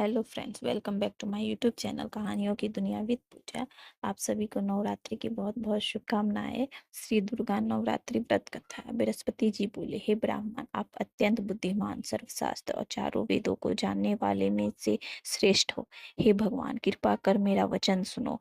Hello friends, welcome back to my YouTube channel कहानियों की दुनिया विद पूजा। आप सभी को नवरात्रि की बहुत बहुत शुभकामनाएं। श्री दुर्गा नवरात्रि व्रत कथा। बृहस्पति जी बोले, हे ब्राह्मण, आप अत्यंत बुद्धिमान, सर्वशास्त्र और चारों वेदों को जानने वाले में से श्रेष्ठ हो। हे भगवान, कृपा कर मेरा वचन सुनो।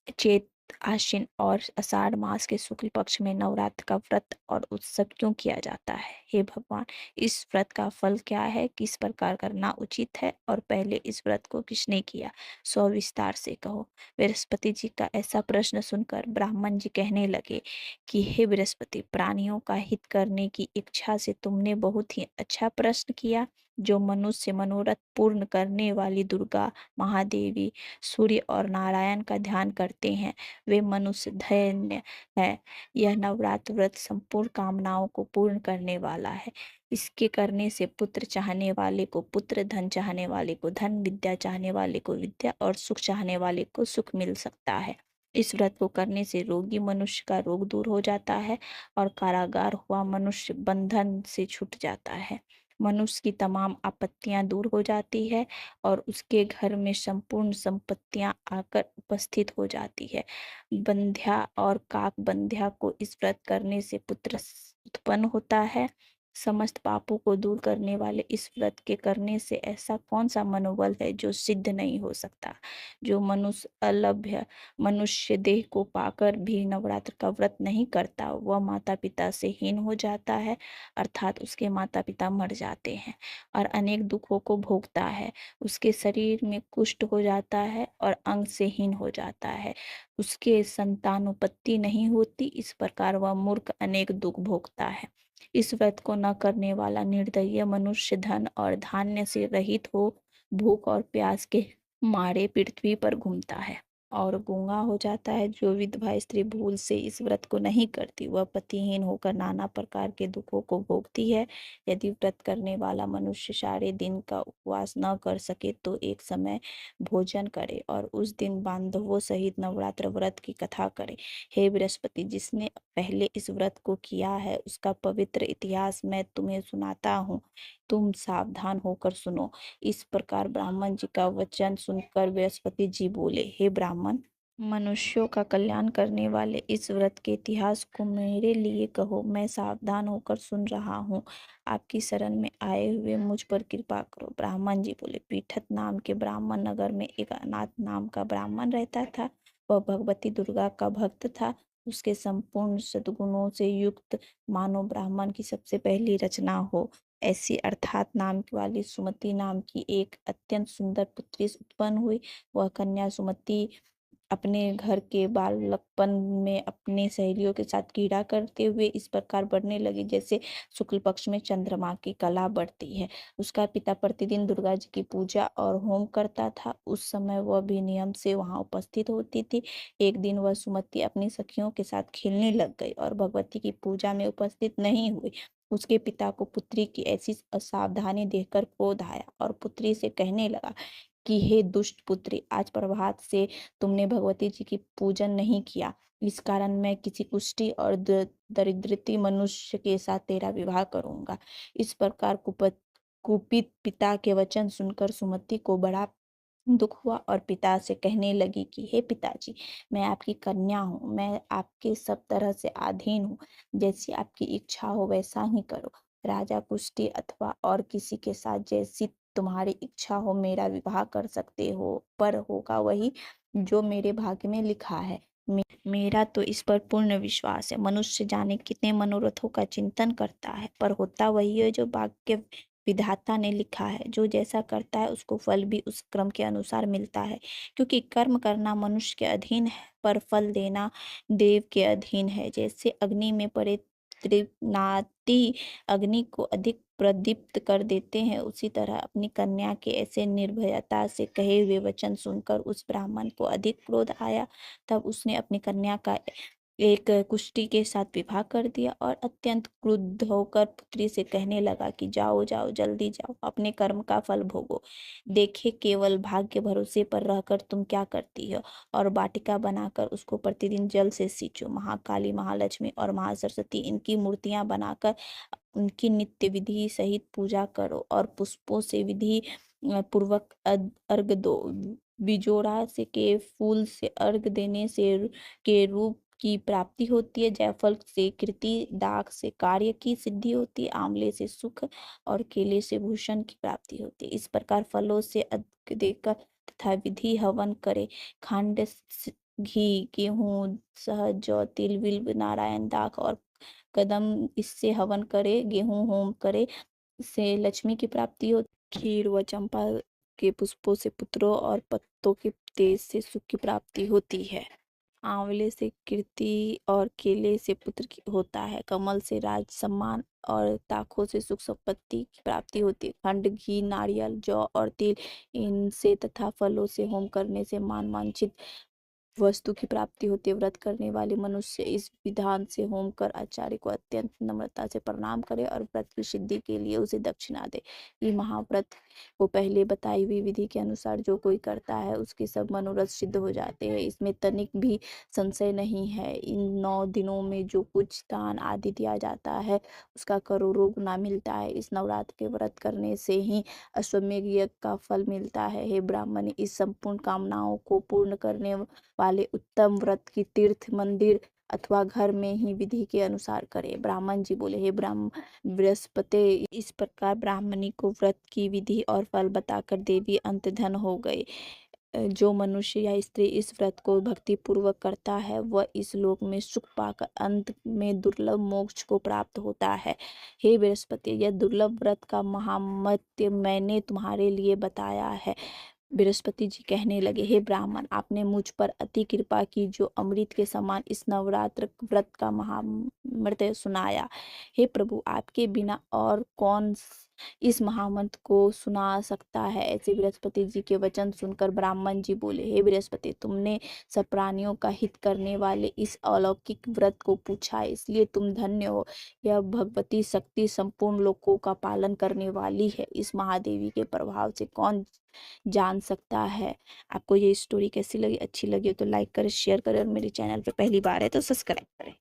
चैत, आश्विन और आषाढ़ मास के शुक्ल पक्ष में नवरात्र का व्रत और उत्सव क्यों किया जाता है? हे भगवान, इस व्रत का फल क्या है? किस प्रकार करना उचित है? और पहले इस व्रत को किसने किया? सो विस्तार से कहो। बृहस्पति जी का ऐसा प्रश्न सुनकर ब्राह्मण जी कहने लगे कि हे बृहस्पति, प्राणियों का हित करने की इच्छा से तुमने बहुत ही अच्छा प्रश्न किया। जो मनुष्य मनोरथ पूर्ण करने वाली दुर्गा, महादेवी, सूर्य और नारायण का ध्यान करते हैं, वे मनुष्य धन्य है। यह नवरात्र व्रत संपूर्ण कामनाओं को पूर्ण करने वाला है। इसके करने से पुत्र चाहने वाले को पुत्र, धन चाहने वाले को धन, विद्या चाहने वाले को विद्या और सुख चाहने वाले को सुख मिल सकता है। इस व्रत को करने से रोगी मनुष्य का रोग दूर हो जाता है और कारागार हुआ मनुष्य बंधन से छूट जाता है। मनुष्य की तमाम आपत्तियां दूर हो जाती है और उसके घर में संपूर्ण संपत्तियां आकर उपस्थित हो जाती है। बंध्या और काक बंध्या को इस व्रत करने से पुत्र उत्पन्न होता है। समस्त पापों को दूर करने वाले इस व्रत के करने से ऐसा कौन सा मनोबल है जो सिद्ध नहीं हो सकता? जो मनुष्य अलभ्य मनुष्य देह को पाकर भी नवरात्र का व्रत नहीं करता, वह माता पिता से हीन हो जाता है, अर्थात उसके माता पिता मर जाते हैं और अनेक दुखों को भोगता है। उसके शरीर में कुष्ठ हो जाता है और अंग से हीन हो जाता है। उसके संतानोत्पत्ति नहीं होती। इस प्रकार वह मूर्ख अनेक दुख भोगता है। इस व्रत को न करने वाला निर्दयी मनुष्य धन और धान्य से रहित हो भूख और प्यास के मारे पृथ्वी पर घूमता है और गूंगा हो जाता है। जो विधवा स्त्री भूल से इस व्रत को नहीं करती, वह पतिहीन होकर नाना प्रकार के दुखों को भोगती है। यदि व्रत करने वाला मनुष्य सारे दिन का उपवास न कर सके तो एक समय भोजन करे और उस दिन बांधवों सहित नवरात्र व्रत की कथा करे। हे बृहस्पति, जिसने पहले इस व्रत को किया है उसका पवित्र इतिहास मैं तुम्हें सुनाता हूँ। तुम सावधान होकर सुनो। इस प्रकार ब्राह्मण जी का वचन सुनकर बृहस्पति जी बोले, हे ब्राह्मण, मनुष्यों का कल्याण करने वाले इस व्रत के इतिहास को मेरे लिए कहो। मैं सावधान होकर सुन रहा हूँ। आपकी शरण में आए हुए मुझ पर कृपा करो। ब्राह्मण जी बोले, पीठत नाम के ब्राह्मण नगर में एक अनाथ नाम का ब्राह्मण रहता था। वह भगवती दुर्गा का भक्त था। उसके संपूर्ण सद्गुणों से युक्त मानो ब्राह्मण की सबसे पहली रचना हो ऐसी अर्थात नाम वाली सुमति नाम की एक अत्यंत सुंदर पुत्री उत्पन्न हुई। वह कन्या सुमति अपने घर के बालकपन में अपने सहेलियों के साथ क्रीड़ा करते हुए इस प्रकार बढ़ने लगी जैसे शुक्ल पक्ष में चंद्रमा की कला बढ़ती है। उसका पिता प्रतिदिन दुर्गा जी की पूजा और होम करता था। उस समय वह भी नियम से वहां उपस्थित होती थी। एक दिन वह सुमति अपनी सखियों के साथ खेलने लग गई और भगवती की पूजा में उपस्थित नहीं हुई। उसके पिता को पुत्री की ऐसी असावधानी देखकर क्रोध आया और पुत्री से कहने लगा कि हे दुष्ट पुत्री, आज प्रभात से तुमने भगवती जी की पूजन नहीं किया। इस कारण मैं किसी कुष्ठी और दरिद्रती मनुष्य के साथ तेरा विवाह करूंगा। इस प्रकार कुपित पिता के वचन सुनकर सुमति को बड़ा दुख हुआ और पिता से कहने लगी कि हे पिताजी, मैं आपकी कन्या हूँ, मैं आपके सब तरह से अधीन हूँ। जैसी आपकी इच्छा हो वैसा ही करो। राजा कुष्ठी अथवा और किसी के साथ जैसी तुम्हारी इच्छा हो मेरा विवाह कर सकते हो, पर होगा वही जो मेरे भाग्य में लिखा है। मेरा तो इस पर पूर्ण विश्वास है। मनुष्य जाने कितने मनोरथों का चिंतन करता है, पर होता वही है जो भाग्य विधाता ने लिखा है। जो जैसा करता है उसको फल भी उस क्रम के अनुसार मिलता है, क्योंकि कर्म करना मनुष्य के अधीन है पर फल देना देव के अधीन है। जैसे अग्नि में पड़े तृप्नाति अग्नि को अधिक प्रदीप्त कर देते हैं, उसी तरह अपनी कन्या के ऐसे निर्भयता से कहे हुए वचन सुनकर उस ब्राह्मण को अधिक क्रोध आया। तब उसने अपनी कन्या का एक कुष्ठी के साथ विवाह कर दिया और अत्यंत क्रुद्ध होकर पुत्री से कहने लगा कि जाओ जाओ, जल्दी जाओ, अपने कर्म का फल भोगो। देखे केवल भाग्य भरोसे पर रहकर तुम क्या करती हो, और वाटिका बनाकर उसको प्रतिदिन जल से सींचो। महाकाली, महालक्ष्मी और महासरस्वती इनकी मूर्तियां बनाकर उनकी नित्य विधि सहित पूजा करो और पुष्पों से विधि पूर्वक अर्घ दो। बिजोड़ा से के फूल से अर्घ देने से के रूप की प्राप्ति होती है। जायफल से कीर्ति, दाख से कार्य की सिद्धि होती है, आंवले से सुख और केले से भूषण की प्राप्ति होती है। इस प्रकार फलों से अर्घ देकर तथा विधि हवन करे। खंड, घी, गेहूं, शहद, जौ, तिल, बिल्व, नारायण, दाख और कदम इससे हवन करे। गेहूं होम करे, से लक्ष्मी की प्राप्ति हो। खीर व चंपा के पुष्पों से पुत्रों और पत्तों के तेज से सुख की प्राप्ति होती है। आंवले से कीर्ति और केले से पुत्र की होता है। कमल से राज सम्मान और दाखों से सुख संपत्ति की प्राप्ति होती है। खंड, घी, नारियल, जौ और तिल इनसे तथा फलों से होम करने से मान वांछित वस्तु की प्राप्ति होती है। व्रत करने वाले मनुष्य इस विधान से होम कर आचार्य को अत्यंत नम्रता से प्रणाम करे और व्रत की सिद्धि के लिए उसे दक्षिणा दे। ये महाव्रत को पहले बताई हुई विधि के अनुसार जो कोई करता है उसके सब मनोरथ सिद्ध हो जाते हैं। इसमें तनिक भी संशय नहीं है। इन 9 दिनों में जो कुछ दान आदि दिया जाता है उसका करोड़ों गुना मिलता है। इस नवरात्र के व्रत करने से ही अश्वमेध यज्ञ का फल मिलता है। हे ब्राह्मण, इस संपूर्ण कामनाओं को पूर्ण करने वाले उत्तम व्रत की तीर्थ, मंदिर अथवा घर में ही विधि के अनुसार करे। ब्राह्मण जी बोले, हे ब्राह्मण बृहस्पति, इस प्रकार ब्राह्मणी को व्रत की विधि और फल बताकर देवी अंतर्धन हो गई। जो मनुष्य या स्त्री इस व्रत को भक्ति पूर्वक करता है वह इस लोक में सुख पाकर अंत में दुर्लभ मोक्ष को प्राप्त होता है। हे बृहस्पति, यह दुर्लभ व्रत का महात्म्य मैंने तुम्हारे लिए बताया है। बृहस्पति जी कहने लगे, हे ब्राह्मण, आपने मुझ पर अति कृपा की जो अमृत के समान इस नवरात्र व्रत का महामृत सुनाया। हे प्रभु, आपके बिना और कौन इस महामंत्र को सुना सकता है। ऐसे बृहस्पति जी के वचन सुनकर ब्राह्मण जी बोले, हे बृहस्पति, तुमने सब प्राणियों का हित करने वाले इस अलौकिक व्रत को पूछा है, इसलिए तुम धन्य हो। यह भगवती शक्ति संपूर्ण लोकों का पालन करने वाली है। इस महादेवी के प्रभाव से कौन जान सकता है। आपको ये स्टोरी कैसी लगी? अच्छी लगी हो तो लाइक करें, शेयर करें और मेरे चैनल पे पहली बार है तो सब्सक्राइब करें।